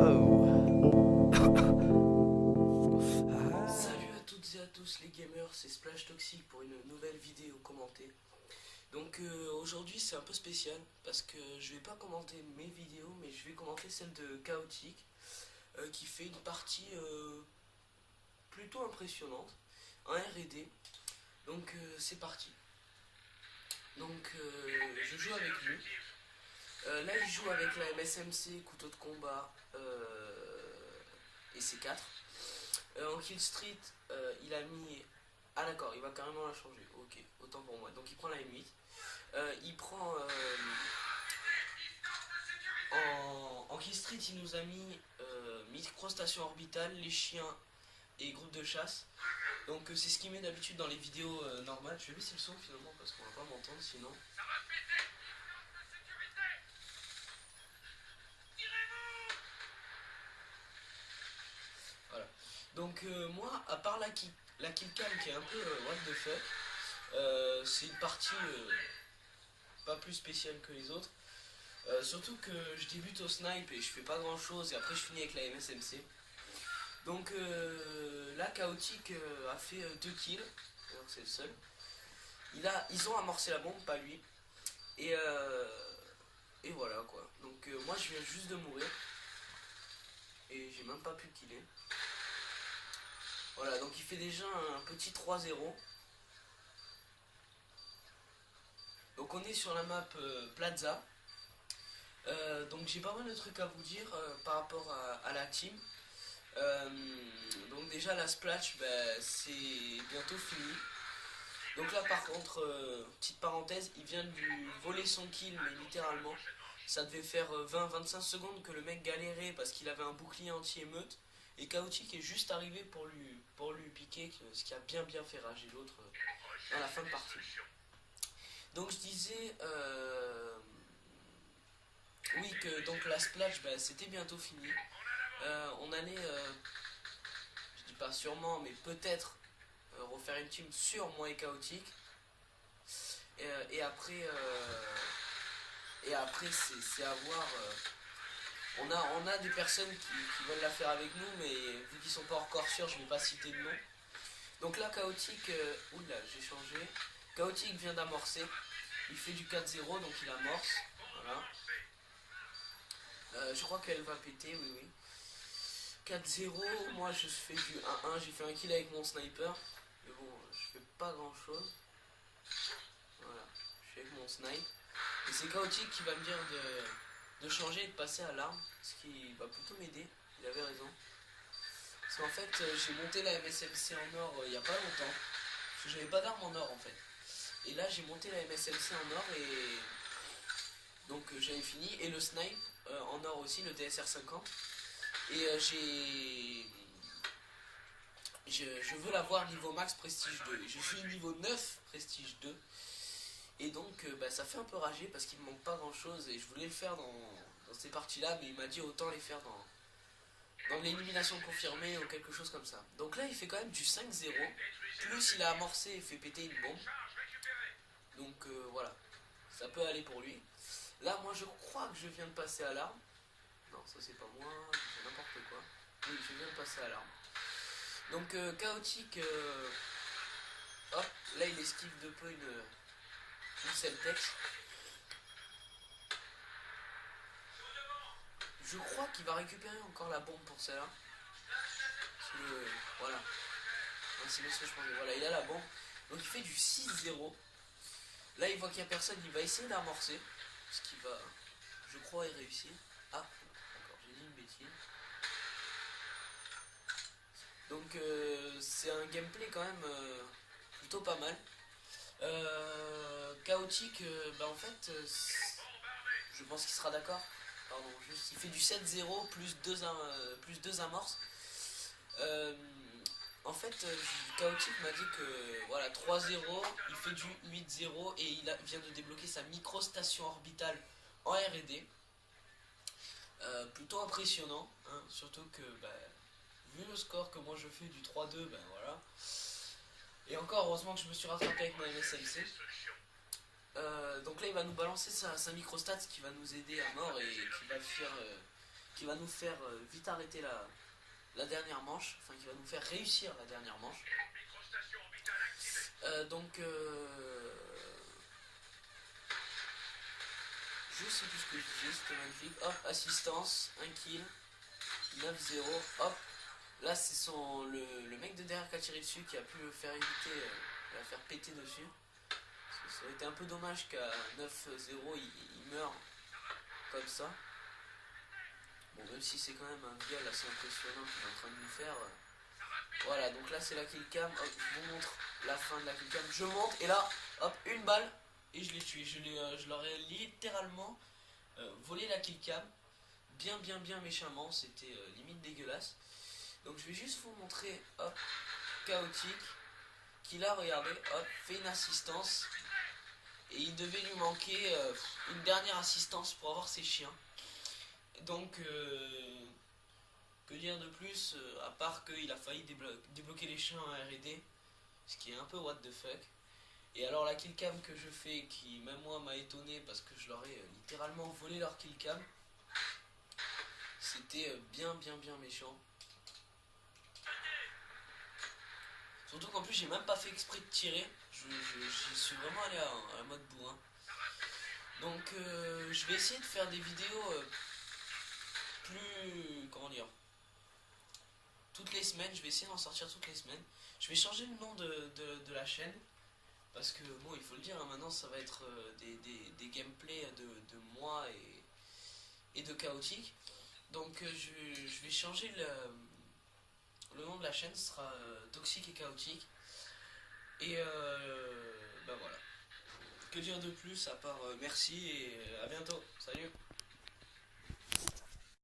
Wow. Salut à toutes et à tous les gamers, c'est Splash Toxic pour une nouvelle vidéo commentée. Donc aujourd'hui c'est un peu spécial parce que je vais pas commenter mes vidéos mais je vais commenter celle de Chaotic qui fait une partie plutôt impressionnante en R&D. Donc c'est parti. Donc je joue avec lui. Là il joue avec la MSMC, couteau de combat et C4. En kill street, il a mis... Ah d'accord, il va carrément la changer. Ok, autant pour moi. Donc il prend la M8. Il prend... en kill street, il nous a mis micro-station orbitale, les chiens et groupe de chasse. Donc c'est ce qu'il met d'habitude dans les vidéos normales. Je vais baisser le son finalement parce qu'on va pas m'entendre sinon. Voilà. Donc moi, à part la kill cam qui est un peu what the fuck, c'est une partie pas plus spéciale que les autres. Surtout que je débute au snipe et je fais pas grand chose et après je finis avec la MSMC. Donc là, Chaotic a fait 2 kills, alors c'est le seul. Ils ont amorcé la bombe, pas lui. Et voilà quoi. Donc moi je viens juste de mourir. Et j'ai même pas pu killer. Voilà, donc il fait déjà un petit 3-0. Donc on est sur la map Plaza. Donc j'ai pas mal de trucs à vous dire par rapport à la team. Donc déjà la splash, c'est bientôt fini. Donc là par contre, petite parenthèse, il vient de lui voler son kill, mais littéralement. Ça devait faire 20-25 secondes que le mec galérait parce qu'il avait un bouclier anti-émeute. Et Chaotic est juste arrivé pour lui piquer, ce qui a bien fait rager l'autre dans la fin de partie. Donc je disais oui que donc la splash c'était bientôt fini. On allait, je dis pas sûrement, mais peut-être refaire une team sur moi et Chaotic. Et après c'est à voir. On a des personnes qui veulent la faire avec nous, mais vu qu'ils sont pas encore sûrs, je vais pas citer de nom. Donc là, Chaotic, oula, j'ai changé. Chaotic vient d'amorcer. Il fait du 4-0, donc il amorce. Voilà. Je crois qu'elle va péter, oui. 4-0, moi je fais du 1-1. J'ai fait un kill avec mon sniper. Mais bon, je fais pas grand chose. Voilà, je suis avec mon snipe. Et c'est Chaotic qui va me dire de changer et de passer à l'arme, ce qui va plutôt m'aider, il avait raison. Parce qu'en fait, j'ai monté la MSMC en or il n'y a pas longtemps, parce que j'avais pas d'arme en or en fait. Et là, j'ai monté la MSMC en or et donc j'avais fini. Et le snipe en or aussi, le DSR 50. Et je veux l'avoir niveau max prestige 2. Je suis niveau 9 prestige 2. Et donc ça fait un peu rager parce qu'il me manque pas grand chose et je voulais le faire dans ces parties là, mais il m'a dit autant les faire dans l'élimination confirmée ou quelque chose comme ça. Donc là il fait quand même du 5-0, plus il a amorcé et fait péter une bombe. Donc voilà, ça peut aller pour lui. Là moi je crois que je viens de passer à l'arme. Non, ça c'est pas moi, je fais n'importe quoi. Oui, je viens de passer à l'arme. Donc Chaotic, hop, là il esquive de peu une Celtex. Je crois qu'il va récupérer encore la bombe pour celle-là. Voilà. C'est bien ce que je pensais. Voilà, il a la bombe. Donc il fait du 6-0. Là, il voit qu'il n'y a personne. Il va essayer d'amorcer. Ce qui va, je crois, y réussir. Ah, d'accord, j'ai dit une bêtise. Donc c'est un gameplay quand même plutôt pas mal. Chaotic, en fait, je pense qu'il sera d'accord. Pardon, juste, il fait du 7-0 plus 2 amorces. En fait, Chaotic m'a dit que voilà, 3-0, il fait du 8-0 et vient de débloquer sa micro-station orbitale en R&D. Plutôt impressionnant, hein, surtout que vu le score que moi je fais du 3-2, voilà. Et encore heureusement que je me suis rattrapé avec ma MSMC. Donc là il va nous balancer sa microstat qui va nous aider à mort et qui va faire qui va nous faire vite arrêter la dernière manche, enfin qui va nous faire réussir la dernière manche. Donc je sais plus ce que je disais, c'était magnifique. Hop, assistance, 1 kill, 9-0, hop. Là c'est le mec de derrière qui a tiré dessus qui a pu le faire éviter, la faire péter dessus. Parce que ça aurait été un peu dommage qu'à 9-0 il meure comme ça. Bon, même si c'est quand même un viol assez impressionnant qu'il est en train de nous faire. Voilà, donc là c'est la killcam. Hop, je vous montre la fin de la killcam. Je monte et là, hop, une balle et je l'ai tué. Je leur ai littéralement volé la killcam. Bien méchamment. C'était limite dégueulasse. Donc je vais juste vous montrer, hop, chaotique. Qui là, regardez, hop, fait une assistance. Et il devait lui manquer une dernière assistance pour avoir ses chiens. Donc, que dire de plus, à part qu'il a failli débloquer les chiens en R&D, ce qui est un peu what the fuck. Et alors la killcam que je fais, qui même moi m'a étonné parce que je leur ai littéralement volé leur killcam, c'était bien méchant. Surtout qu'en plus j'ai même pas fait exprès de tirer, j'y suis vraiment allé à mode bourrin. Donc je vais essayer de faire des vidéos plus, comment dire, toutes les semaines, je vais essayer d'en sortir toutes les semaines. Je vais changer le nom de la chaîne, parce que bon, il faut le dire, hein, maintenant ça va être des gameplays de moi et de chaotique. Donc je vais changer le nom de la chaîne, ce sera toxique et chaotique. Et ben voilà. Que dire de plus à part merci et à bientôt. Salut.